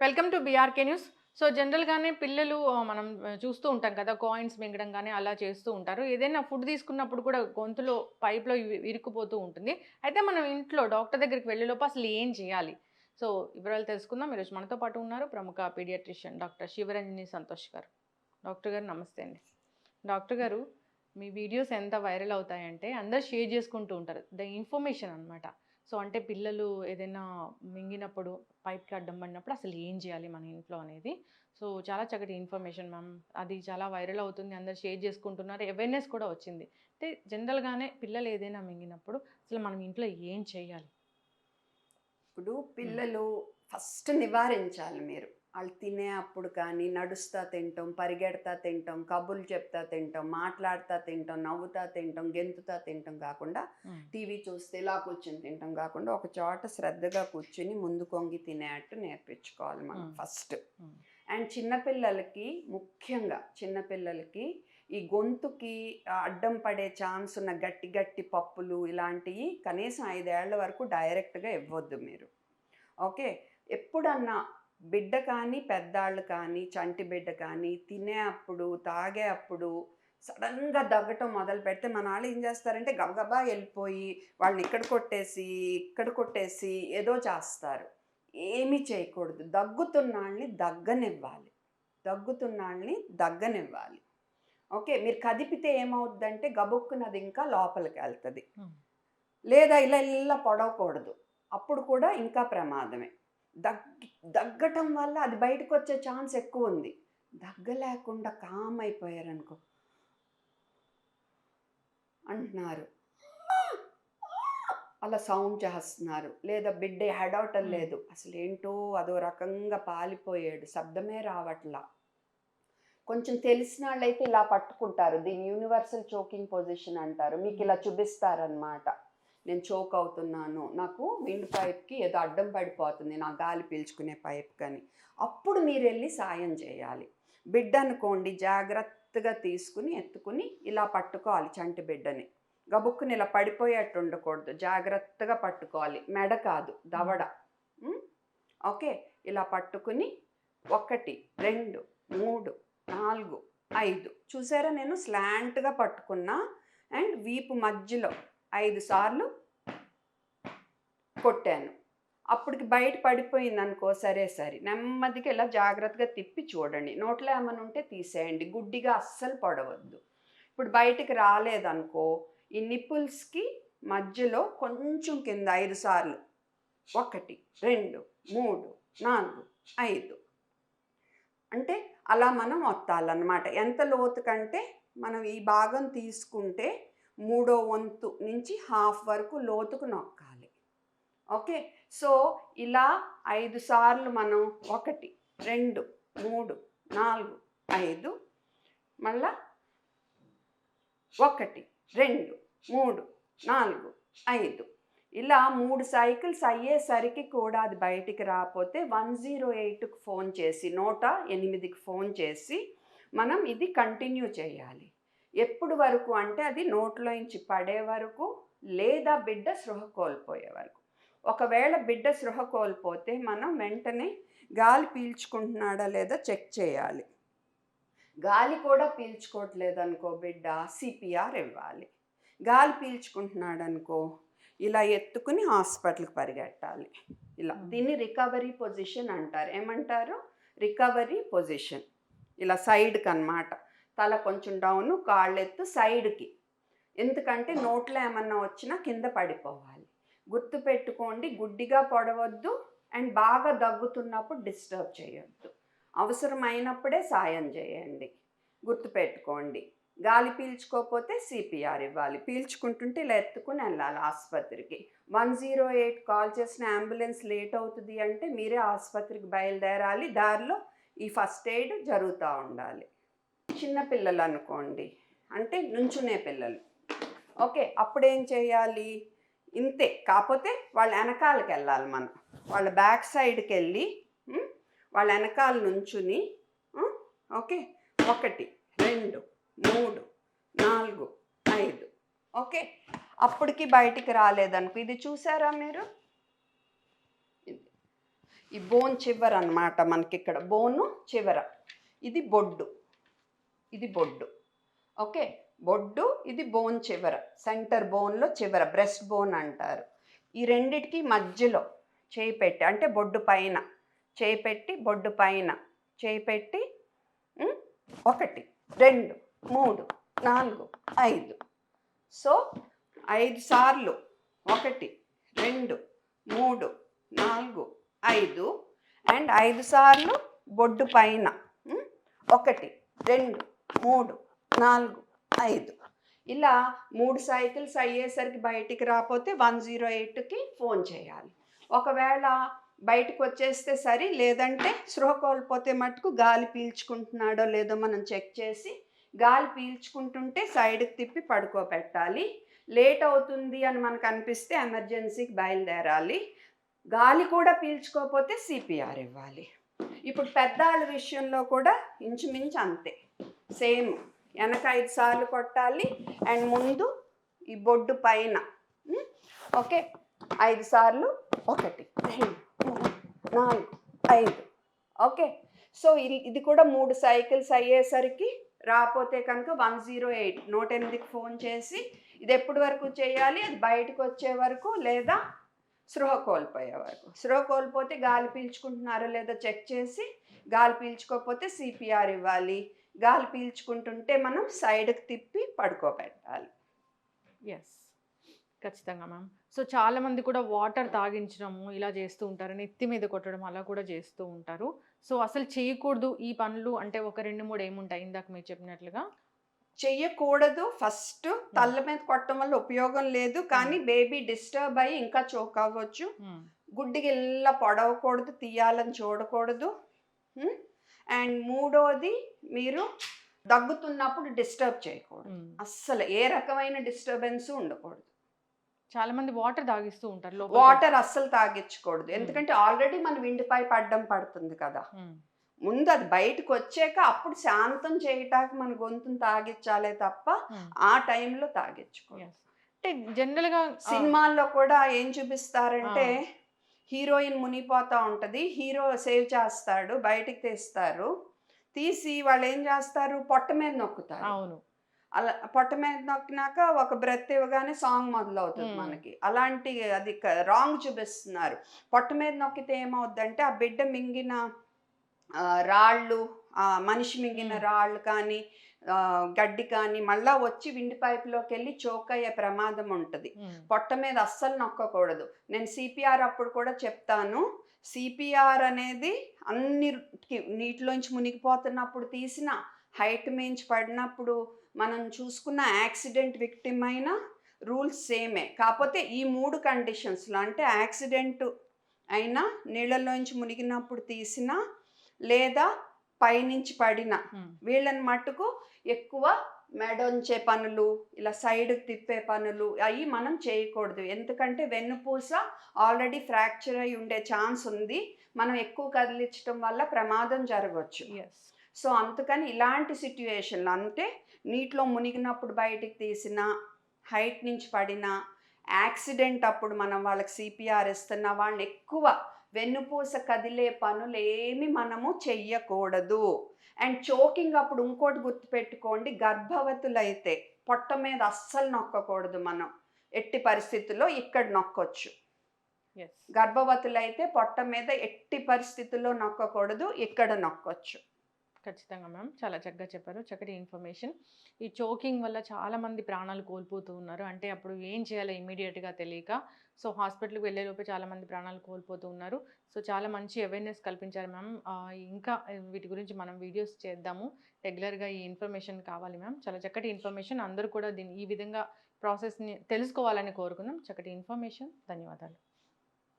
Welcome to BRK news. So, జనరల్‌గానే పిల్లలు మనం చూస్తూ ఉంటాం కదా! కాయిన్స్ మింగడం గాని అలా చేస్తూ ఉంటారు. ఏదైనా ఫుడ్ తీసుకున్నప్పుడు కూడా గొంతులో పైప్‌లో ఇరుక్కుపోతూ ఉంటుంది. అయితే మనం ఇంట్లో డాక్టర్ దగ్గరికి వెళ్ళేలోపు అసలు ఏం చేయాలి? సో, వివరాలు తెలుసుకుందాం. ఈరోజు మనతో పాటు ఉన్నారు ప్రముఖ పీడియాట్రిషియన్ డాక్టర్ శివరంజని సంతోష్ గారు. డాక్టర్ గారు నమస్తే అండి. డాక్టర్ గారు, మీ వీడియోస్ ఎంత వైరల్ అవుతాయంటే అందరూ షేర్ చేసుకుంటూ ఉంటారు. ఇన్ఫర్మేషన్ అన్నమాట. సో, అంటే పిల్లలు ఏదైనా మింగినప్పుడు పైప్‌కి అడ్డం పడినప్పుడు అసలు ఏం చేయాలి మన ఇంట్లో అనేది. సో, చాలా చక్కటి ఇన్ఫర్మేషన్ మ్యామ్. అది చాలా వైరల్ అవుతుంది. అందరూ షేర్ చేసుకుంటున్నారు. అవేర్‌నెస్ కూడా వచ్చింది. అయితే జనరల్‌గానే పిల్లలు ఏదైనా మింగినప్పుడు అసలు మనం ఇంట్లో ఏం చేయాలి? ఇప్పుడు హ్మ్. పిల్లలు ఫస్ట్ నివారించాలి మీరు. ఆళ్ళు తినే అప్పుడు కానీ, నడుస్తా తింటం, పరిగెడతా తింటం, కబుర్లు చెప్తా తింటం, మాట్లాడుతా తింటం, నవ్వుతా తింటం, గెంతుతా తింటం కాకుండా, హ్మ్. టీవీ చూస్తే ఇలా కూర్చొని తింటం కాకుండా, ఒక చోట శ్రద్ధగా కూర్చొని ముందు కొంగి తినేట్టు నేర్పించుకోవాలి మనం హ్మ్. ఫస్ట్. హ్మ్. అండ్ చిన్నపిల్లలకి ముఖ్యంగా చిన్నపిల్లలకి ఈ గొంతుకి అడ్డం పడే ఛాన్స్ ఉన్న గట్టి గట్టి పప్పులు ఇలాంటివి కనీసం 5 ఏళ్ల వరకు డైరెక్ట్‌గా ఇవ్వొద్దు మీరు. ఓకే. ఎప్పుడన్నా బిడ్డ కానీ, పెద్దాళ్ళు కానీ, చంటి బిడ్డ కానీ తినే అప్పుడు, తాగే అప్పుడు సడెన్‌గా దగ్గటం మొదలుపెడితే మనాళ్ళు ఏం చేస్తారంటే గబగబా ఎళ్ళిపోయి వాళ్ళని ఇక్కడ కొట్టేసి, ఇక్కడ కొట్టేసి ఏదో చేస్తారు. ఏమీ చేయకూడదు. దగ్గుతున్నాళ్ళని దగ్గనివ్వాలి. దగ్గుతున్నాళ్ళని దగ్గనివ్వాలి. ఓకే. మీరు కదిపితే ఏమవుద్దంటే గబుక్కున అది ఇంకా లోపలికెళ్తది. హ్మ్. లేదా ఇలా ఇలా పొడవకూడదు. అప్పుడు కూడా ఇంకా ప్రమాదమే. దగ్గటం వల్ల అది బయటకొచ్చే ఛాన్స్ ఎక్కువుంది. దగ్గలేకుండా కామ్ అయిపోయారనుకో అంటున్నారు. అలా సౌండ్ చేస్తున్నారు. లేదా బిడ్డ ఏడవటం హ్మ్. లేదు. అసలేంటో అదో రకంగా పాలిపోయాడు. శబ్దమే రావట్లా. కొంచెం తెలిసినాళ్ళైతే ఇలా పట్టుకుంటారు. దీన్ని యూనివర్సల్ చోకింగ్ పొజిషన్ అంటారు. హ్మ్. మీకిలా చూపిస్తారనమాట. నేను చోక్ అవుతున్నాను. నాకు విండ్ పైప్‌కి ఏదో అడ్డం పడిపోతుంది. నా గాలి పీల్చుకునే పైప్‌కని. అప్పుడు మీరెళ్లి సాయం చేయాలి. బిడ్డనుకోండి జాగ్రత్తగా తీసుకొని, ఎత్తుకొని ఇలా పట్టుకోవాలి చంటి బిడ్డని. గబుక్కున ఇలా పడిపోయేట్టు ఉండకూడదు. జాగ్రత్తగా పట్టుకోవాలి. మెడ కాదు, హ్మ్. దవడ. హ్మ్. ఓకే. ఇలా పట్టుకుని 1, 2, 3, 4, 5 చూసారా నేను స్లాంట్‌గా పట్టుకున్నా అండ్ వీపు మధ్యలో 5 సార్లు కొట్టాను. అప్పటికి బయట పడిపోయిందనుకో సరే సరి. నెమ్మదిగా ఇలా జాగ్రత్తగా తిప్పి చూడండి. నోట్లో ఏమన్నా ఉంటే తీసేయండి. గుడ్డిగా అస్సలు పొడవద్దు. ఇప్పుడు బయటికి రాలేదనుకో, ఈ నిప్పుల్స్‌కి మధ్యలో కొంచెం కింద 5 సార్లు 1, 2, 3, 4, 5 అంటే అలా మనం ఒత్తాలన్నమాట. ఎంత లోతుకంటే మనం ఈ భాగం తీసుకుంటే మూడో వంతు నుంచి హాఫ్ వరకు లోతుకు నొక్కాలి. ఓకే. సో, ఇలా 5 సార్లు మనం 1, 2, 3, 4, 5 మళ్ళా 1, 2, 3, 4, 5 ఇలా 3 సైకిల్స్ అయ్యేసరికి కూడా అది బయటికి రాపోతే 108కి ఫోన్ చేసి 108కి ఫోన్ చేసి మనం ఇది కంటిన్యూ చేయాలి. ఎప్పుడు వరకు అంటే అది నోట్లోంచి పడే వరకు లేదా బిడ్డ స్పృహ కోల్పోయే వరకు. ఒకవేళ బిడ్డ స్పృహ కోల్పోతే మనం వెంటనే గాలి పీల్చుకుంటున్నాడా లేదా చెక్ చేయాలి. గాలి కూడా పీల్చుకోవట్లేదనుకో బిడ్డ సిపిఆర్ ఇవ్వాలి. గాలి పీల్చుకుంటున్నాడనుకో ఇలా ఎత్తుకుని హాస్పిటల్‌కి పరిగెట్టాలి. ఇలా. హ్మ్. దీన్ని రికవరీ పొజిషన్ అంటారు. ఏమంటారు? Recovery position. ఇలా సైడ్‌కనమాట. తల కొంచెం డౌను, కాళ్ళెత్తు సైడ్‌కి. ఎందుకంటే నోట్లో ఏమన్నా వచ్చినా కింద పడిపోవాలి. గుర్తుపెట్టుకోండి గుడ్డిగా పొడవద్దు అండ్ బాగా దగ్గుతున్నప్పుడు డిస్టర్బ్ చేయొద్దు. అవసరమైనప్పుడే సాయం చేయండి. గుర్తుపెట్టుకోండి. గాలి పీల్చుకోకపోతే సిపిఆర్ ఇవ్వాలి. పీల్చుకుంటుంటే ఇలా ఎత్తుకొని వెళ్ళాలి ఆస్పత్రికి. 108 కాల్ చేసిన అంబులెన్స్ లేట్ అవుతుంది అంటే మీరే ఆస్పత్రికి బయలుదేరాలి. దారిలో ఈ ఫస్ట్ ఎయిడ్ జరుగుతూ ఉండాలి. చిన్న పిల్లలు అనుకోండి. అంటే నుంచునే పిల్లలు. ఓకే. అప్పుడేం చేయాలి? ఇంతే. కాపోతే వాళ్ళ ఎనకాలకెళ్ళాలి మనం. వాళ్ళ బ్యాక్ సైడ్‌కెళ్ళి హ్మ్. వాళ్ళ ఎనకాల నుంచుని హ్మ్. ఓకే. 1, 2, 3, 4, 5 ఓకే. అప్పటికి బయటికి రాలేదనుకో ఇది చూసారా మీరు? ఇది. ఈ బోన్ చివర అన్నమాట, మనకి ఇక్కడ బోను చివర. ఇది బొడ్డు, ఇది బొడ్డు. ఓకే, బొడ్డు, ఇది బోన్ చివర, సెంటర్ బోన్లో చివర, బ్రెస్ట్ బోన్ అంటారు. ఈ రెండిటికి మధ్యలో చేయి పెట్టి, అంటే బొడ్డు పైన చేయి పెట్టి, బొడ్డు పైన చేయి పెట్టి 1 2 3 4 5. సో 5 సార్లు 1 2 3 4 5, అండ్ 5 సార్లు బొడ్డు పైన 1 2 3 4 5. ఇలా 3 సైకిల్స్ అయ్యేసరికి బయటికి రాకపోతే 108కి ఫోన్ చేయాలి. ఒకవేళ బయటకు వచ్చేస్తే సరి, లేదంటే స్పృహ కోల్పోతే మటుకు గాలి పీల్చుకుంటున్నాడో లేదో మనం చెక్ చేసి, గాలి పీల్చుకుంటుంటే సైడ్కి తిప్పి పడుకోబెట్టాలి. లేట్ అవుతుంది అని మనకు అనిపిస్తే ఎమర్జెన్సీకి బయలుదేరాలి. గాలి కూడా పీల్చుకోకపోతే సిపిఆర్ ఇవ్వాలి. ఇప్పుడు పెద్దవాళ్ళ విషయంలో కూడా ఇంచుమించు అంతే, సేమ్. వెనక 5 సార్లు కొట్టాలి, అండ్ ముందు ఈ బొడ్డు పైన ఓకే 5 సార్లు 1 2 3 4 5. ఓకే, సో ఇది కూడా 3 సైకిల్స్ అయ్యేసరికి రాకపోతే కనుక 108కి ఫోన్ చేసి, ఇది ఎప్పటి వరకు చేయాలి, అది బయటకు వచ్చే వరకు లేదా స్పృహ కోల్పోయే వరకు. స్పృహ కోల్పోతే గాలి పీల్చుకుంటున్నారో లేదో చెక్ చేసి, గాలి పీల్చుకోకపోతే సిపిఆర్ ఇవ్వాలి. గాలి పీల్చుకుంటుంటే మనం సైడ్కి తిప్పి పడుకోబెట్టాలి. ఎస్, ఖచ్చితంగా మ్యామ్. సో చాలామంది కూడా వాటర్ తాగించడము ఇలా చేస్తూ ఉంటారు, నెత్తి మీద కొట్టడం అలా కూడా చేస్తూ ఉంటారు. సో అసలు చేయకూడదు ఈ పనులు అంటే ఒక 2 3 ఏముంటాయి ఇందాక మీరు చెప్పినట్లుగా? చెయ్యకూడదు. ఫస్ట్ తల్ల మీద కొట్టడం వల్ల ఉపయోగం లేదు, కానీ బేబీ డిస్టర్బ్ అయ్యి ఇంకా చోక్ అవ్వచ్చు. గుడ్డికి ఇలా పొడవకూడదు, తీయాలని చూడకూడదు. అండ్ మూడోది, మీరు దగ్గుతున్నప్పుడు డిస్టర్బ్ చేయకూడదు. అస్సలు ఏ రకమైన డిస్టర్బెన్స్ ఉండకూడదు. చాలా మంది వాటర్ తాగిస్తూ ఉంటారు, వాటర్ అస్సలు తాగించకూడదు, ఎందుకంటే ఆల్రెడీ మన విండిపై పడుతుంది కదా. ముందు అది బయటకు వచ్చాక అప్పుడు శాంతం చేయటానికి మన గొంతును తాగించాలే తప్ప ఆ టైంలో తాగించుకోవాలి. అంటే జనరల్గా సినిమాల్లో కూడా ఏం చూపిస్తారంటే, హీరోయిన్ మునిగిపోతూ ఉంటుంది, హీరో సేవ్ చేస్తాడు, బయటికి తీస్తారు, తీసి వాళ్ళు ఏం చేస్తారు, పొట్ట మీద నొక్కుతారు. అవును, అలా పొట్ట మీద నొక్కినాక ఒక బ్రెత్ ఇవ్వగానే సాంగ్ మొదలవుతుంది మనకి. అలాంటి అది రాంగ్ చూపిస్తున్నారు. పొట్ట మీద నొక్కితే ఏమవుద్దంటే, ఆ బిడ్డ మింగిన రాళ్ళు, మనిషి మింగిన రాళ్ళు కానీ గడ్డి కానీ మళ్ళా వచ్చి విండి పైపులోకి వెళ్ళి చోక్ అయ్యే ప్రమాదం ఉంటుంది. పొట్ట మీద అస్సలు నొక్కకూడదు. నేను సిపిఆర్ అప్పుడు కూడా చెప్తాను, సిపిఆర్ అనేది అన్ని నీటిలోంచి మునిగిపోతున్నప్పుడు తీసిన, హైట్ మించి పడినప్పుడు మనం చూసుకున్న యాక్సిడెంట్ విక్టిమ్ అయినా రూల్స్ సేమే. కాకపోతే ఈ 3 కండిషన్స్లో, అంటే యాక్సిడెంట్ అయినా, నీళ్ళలోంచి మునిగినప్పుడు తీసిన, లేదా పైనుంచి పడిన, వీళ్ళని మట్టుకు ఎక్కువ మెడొంచే పనులు, ఇలా సైడ్కి తిప్పే పనులు అవి మనం చేయకూడదు. ఎందుకంటే వెన్నుపూస ఆల్రెడీ ఫ్రాక్చర్ అయి ఉండే ఛాన్స్ ఉంది, మనం ఎక్కువ కదిలించడం వల్ల ప్రమాదం జరగవచ్చు. సో అందుకని ఇలాంటి సిట్యుయేషన్లో, అంటే నీటిలో మునిగినప్పుడు బయటికి తీసిన, హైట్ నుంచి పడిన, యాక్సిడెంట్ అప్పుడు మనం వాళ్ళకి సిపిఆర్ ఇస్తున్న వాళ్ళని ఎక్కువ వెన్నుపూస కదిలే పనులు ఏమి మనము చెయ్యకూడదు. అండ్ చోకింగ్ అప్పుడు ఇంకోటి గుర్తుపెట్టుకోండి, గర్భవతులైతే పొట్ట మీద అస్సలు నొక్కకూడదు. మనం ఎట్టి పరిస్థితుల్లో ఇక్కడ నొక్కొచ్చు. గర్భవతులైతే పొట్ట మీద ఎట్టి పరిస్థితుల్లో నొక్కకూడదు, ఇక్కడ నొక్కొచ్చు. ఖచ్చితంగా మ్యామ్, చాలా చక్కగా చెప్పారు, చక్కటి ఇన్ఫర్మేషన్. ఈ చోకింగ్ వల్ల చాలామంది ప్రాణాలు కోల్పోతూ ఉన్నారు, అంటే అప్పుడు ఏం చేయాలో ఇమీడియట్గా తెలియక. సో హాస్పిటల్కి వెళ్ళేలోపే చాలామంది ప్రాణాలు కోల్పోతూ ఉన్నారు. సో చాలా మంచి అవేర్నెస్ కల్పించారు మ్యామ్. ఇంకా వీటి గురించి మనం వీడియోస్ చేద్దాము, రెగ్యులర్గా ఈ ఇన్ఫర్మేషన్ కావాలి మ్యామ్. చాలా చక్కటి ఇన్ఫర్మేషన్, అందరూ కూడా ఈ విధంగా ప్రాసెస్ని తెలుసుకోవాలని కోరుకుందాం. చక్కటి ఇన్ఫర్మేషన్, ధన్యవాదాలు.